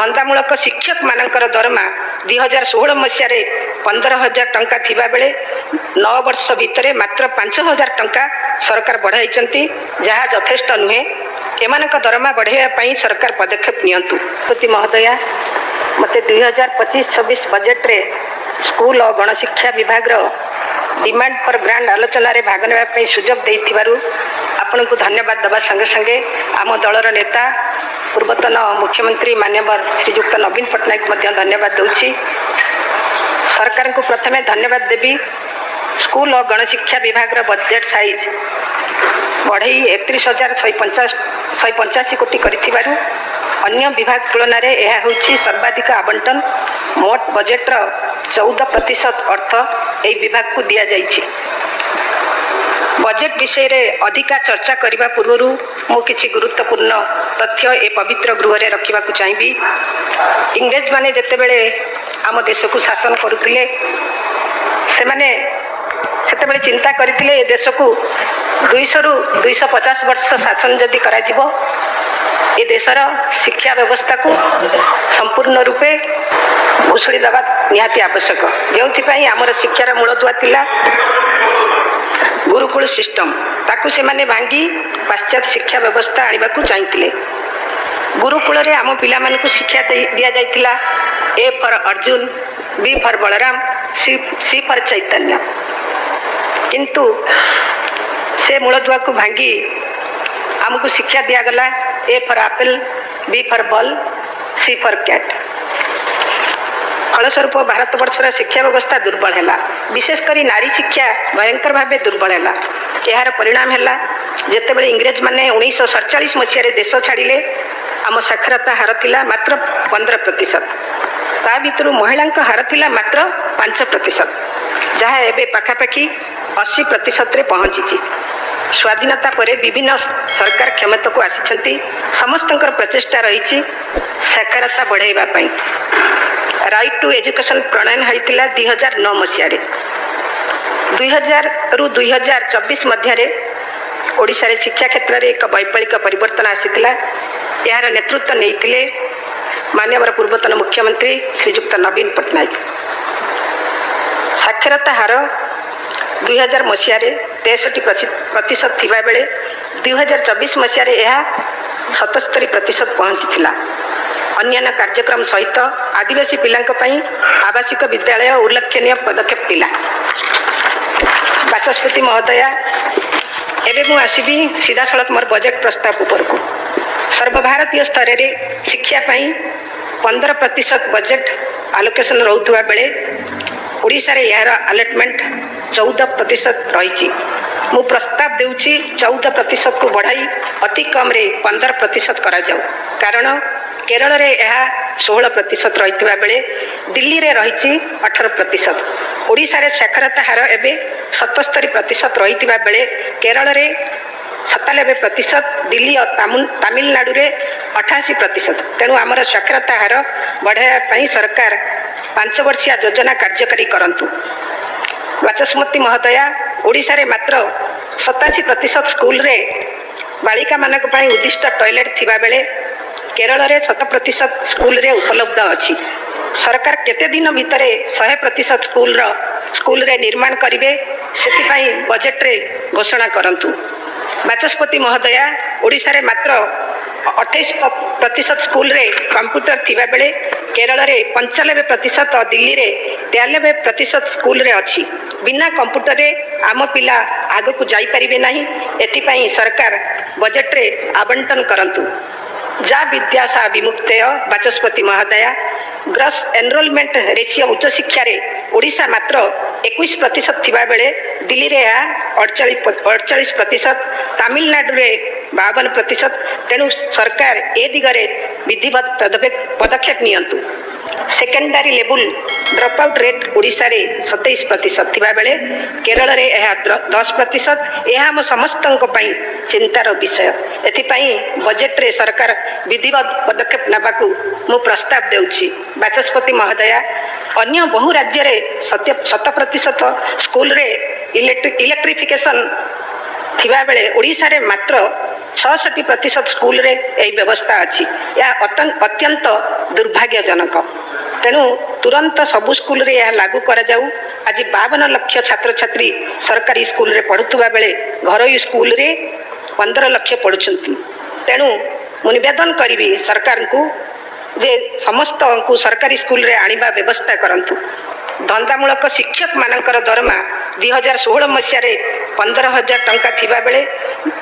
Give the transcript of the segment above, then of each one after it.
धंदामूलक शिक्षक मानकर दरमा 2016 मसीह 15,000 टंका थिबा बेले 9 वर्ष भितर मात्र 5,000 टंका सरकार बढ़ाई जहाँ यथेष्ट नुहे। एमानक दरमा बढ़ाई सरकार पदक्षेप नियंतु। पति महोदया मते 2025-26 बजेट रे स्कूल और गणशिक्षा विभाग डिमांड फॉर ग्रांड आलोचना रे भाग नेबा सुजोग देइथिबारु आपण को धन्यवाद देवा संगे संगे आम दलर नेता पूर्वतन मुख्यमंत्री माननीय श्रीजुक्त नवीन पट्टनायक मध्य धन्यवाद दूची। सरकार को प्रथमे धन्यवाद देवी। स्कूल और गणशिक्षा विभाग बजेट साइज बढ़ई 31,185 कोटी करिथिबारु अन्य विभाग तुलन में यह सर्वाधिक आवंटन। मोट बजेट 14% अर्थ यह विभाग को दि जाइछि। बजेट विषय रे अधिका चर्चा करने पूर्व मु किछि गुरुत्वपूर्ण तथ्य ए पवित्र गृह रे रखिबा को चाहिबी। इंग्रेज माने जेतेबेले आम देश को शासन करुथिले सेमाने सेतेबेले चिंता करथिले ए देश को 200 रु 250 वर्ष शासन जदि करा जिवो ए देशर शिक्षा व्यवस्था को संपूर्ण रूपे भूषुड़ी देवा निहाती आवश्यक। जो आमर शिक्षार मूलदुआ थिला गुरुकुल सिस्टम ताकू से माने भांगी पाश्चात्य शिक्षा व्यवस्था आनिबा को चाहिए। गुरुकुल रे आम पिला मानकु शिक्षा दिया जाइतिला A for Arjun, B for Balram, C for Chaitanya. किंतु से मूलदुआ को भांगी आमको शिक्षा दिया गला A for apple, B for ball, C for cat. फलस्वरूप भारत वर्षर शिक्षा व्यवस्था दुर्बल है। विशेषकर नारी शिक्षा भयंकर भाव दुर्बल है। यार परिणाम है जितेबाला इंग्रेज माने 1947 मसीह देश छाड़िले आम साक्षरता हार थिला मात्र 15%। ता भितर महिला हार थिला मात्र 5%, जहाँ एबे पाखापाखि 80% रे पहुंची। स्वाधीनता पर विभिन्न सरकार क्षमता को आसी समस्त प्रचेषा रही साक्षरता बढ़ाइबा पई। राइट टू एजुकेशन प्रणयन होता 2009 मसीह 2000 रु 2024 मध्य ओडिशा रे शिक्षा क्षेत्र में एक वैप्लविक परिवर्तन आसीथिला। यार नेतृत्व नहीं माननीय पूर्वतन मुख्यमंत्री श्रीजुक्त नवीन पट्टनायक। साक्षरता हार 2000 मसीह 63% थिबा बेले 2024 मसीह यह 77% पहुंची। अन्य कार्यक्रम सहित आदिवासी पिलांक पई आवासिक विद्यालय उल्लेखनीय पदक्षेप थिला। बाचस्पति महोदया एबे मु आसीबी सीधा सड़क मोर बजेट प्रस्ताव ऊपर को। सर्वभारतीय स्तर रे शिक्षा पई 15% बजेट आलोकेशन रहउथबा बेले ओडिशा रे यार अलॉटमेंट 14% रही। मु प्रस्ताव देउची 14% को बढ़ाई अति कम रे 15% करा जाऊ। कारण केरल रे यह 16% रही बेले दिल्ली रे रही 18%। ओडिशा रे साक्षरता हार एबे 77% रही बेले केरल रे 97%, दिल्ली और तमिलनाडु रे 88%। तेणु आमर साक्षरता हार बढ़ाई सरकार 5 वर्षिया योजना कार्यकारी करंतु। बाचस्पति महोदया ओडिशा रे मात्र 87% स्कूल रे बालिका मानक पई उद्दिष्ट टॉयलेट थिबा बेले केरल रे 100% स्कूल रे उपलब्ध अछि। सरकार केते दिन भितर 100% स्कूल रे निर्माण करिवे सेति बजेट रे घोषणा करंतु। बाचस्पति महोदया ओडिशा रे मात्र 28% स्कूल रे कंप्यूटर थिबा बेले केरल रे 95% और दिल्ली रे 93% स्कूल रे अछि। बिना कंप्यूटर रे आम पिला आग को जाई परिबे नाही। एथि सरकार बजेट रे आवंटन करंतु। जा विद्यासा विमुक्तय बाचस्पति महोदया ग्रॉस एनरोलमेंट रेशियो उच्च शिक्षा रे ओडिशा मात्र 21% थिबा बेले दिल्ली रे 48%, तमिलनाडु रे 52%। तेणु सरकार ए दिगरे विधिवत पदक्षेप नियंतु। Secondary level drop out rate Odisha रे 27% थिबा बेले केरल रे 10%। यह आम समस्त चिंतार विषय। एथिपाई बजेट रे सरकार विधिवत पदक्षेप नाबाकू मु प्रस्ताव देउछि। बाचस्पति महोदया अन्य बहु राज्य रे 100% स्कूल रे इलेक्ट्रिफिकेशन थिबा बेले ओडिशा रे मात्र 66% स्कूल रे एही व्यवस्था अछि। या अत्यंत दुर्भाग्यजनक। तेणु तुरंत सबु स्कूल रे यह लागू करा जाऊ। आज 52 लाख छात्र छात्री सरकारी स्कूल रे पढ़ुवा बेले घरोई स्कूल रे 15 लाख पढ़ुछंती। तेणु मु निवेदन करी सरकार को जे समस्त को सरकारी स्कूल रे आनिबा व्यवस्था करंतु। धंदामूलक शिक्षक मानकर दरमा 2016 मसीह 15,000 टंका थिबा बेले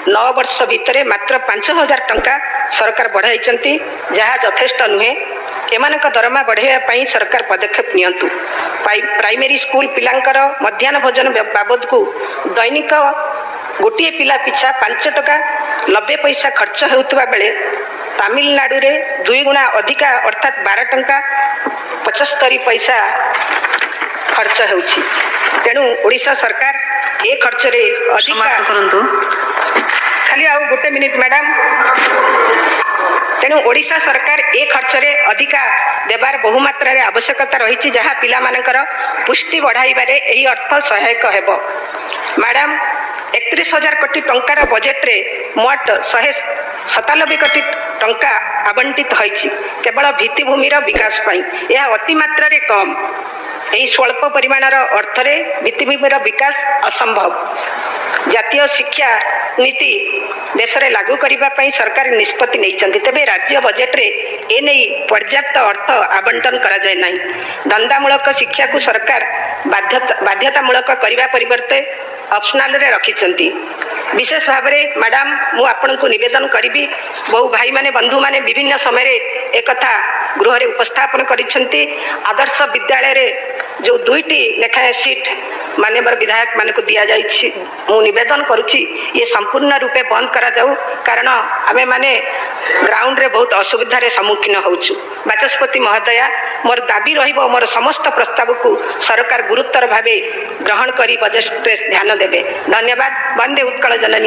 9 वर्ष भितरे मात्र 5,000 टंका सरकार बढ़ाई जहाँ यथेष्ट नुहे। एमानक दरमा बढ़ाइबा पई सरकार पदक्षेप नियंतु। प्राइमरी स्कूल पिलांकर मध्याह्न भोजन बाबद को दैनिक गोटे पिला पिछा 5 टका 90 पैसा खर्च होउतबा बेले तमिलनाडु रे 2 गुणा अधिका अर्थात 12 टंका 75 पैसा खर्च होउछि। तेणु ओडिशा सरकार ए खर्च रे अधिका करंतु। खाली आ गोटे मिनिट मैडम। तेणु ओडिशा सरकार ए खर्च रे अधिका देबार बहुमात्रा रे आवश्यकता रही जहाँ पिला मानकर पुष्टि बढ़ाइबारे एही अर्थ सहायक हेबो। मैडम 31,000 कोटी टंकार बजेट रे मोट 197 कोटी टंका आवंटित होइछि केवल भित्तिभूमिर विकास पाई। यह अति मात्रा रे कम। यही स्वल्प परिमाणर अर्थ रे भित्तिभूमिर विकास असंभव। जातीय शिक्षा नीति देश में लागू करने सरकार निष्पत्ति नहीं। तेबे राज्य बजेट रे ए नहीं पर्याप्त अर्थ आवंटन करा जाय नहीं। धंदामूलक शिक्षा को सरकार बाध्यतामूलक करने परिवर्ते ऑप्शनल रे रखिछंती। विशेष भाव में मैडम मु आपन को निवेदन करी बहु भाई माने बंधु माने विभिन्न समय रे एक कथा गृह रे उपस्थापन करिछंती। आदर्श विद्यालय रे जो 2टी लेखाएं सीट माननीय विधायक मान को दिया जाइछि मु निवेदन करुछि ये संपूर्ण रूपे बंद करा जाऊ। कारण आमे माने ग्राउंड रे बहुत असुविधा रे सम्मुखीन होउछु। बाचस्पति महोदया मोर दाबी रहिबो मोर समस्त प्रस्ताव को सरकार गुरुतर भावे ग्रहण करी बजेट रे ध्यान देबे। धन्यवाद। वंदे उत्कल जननी।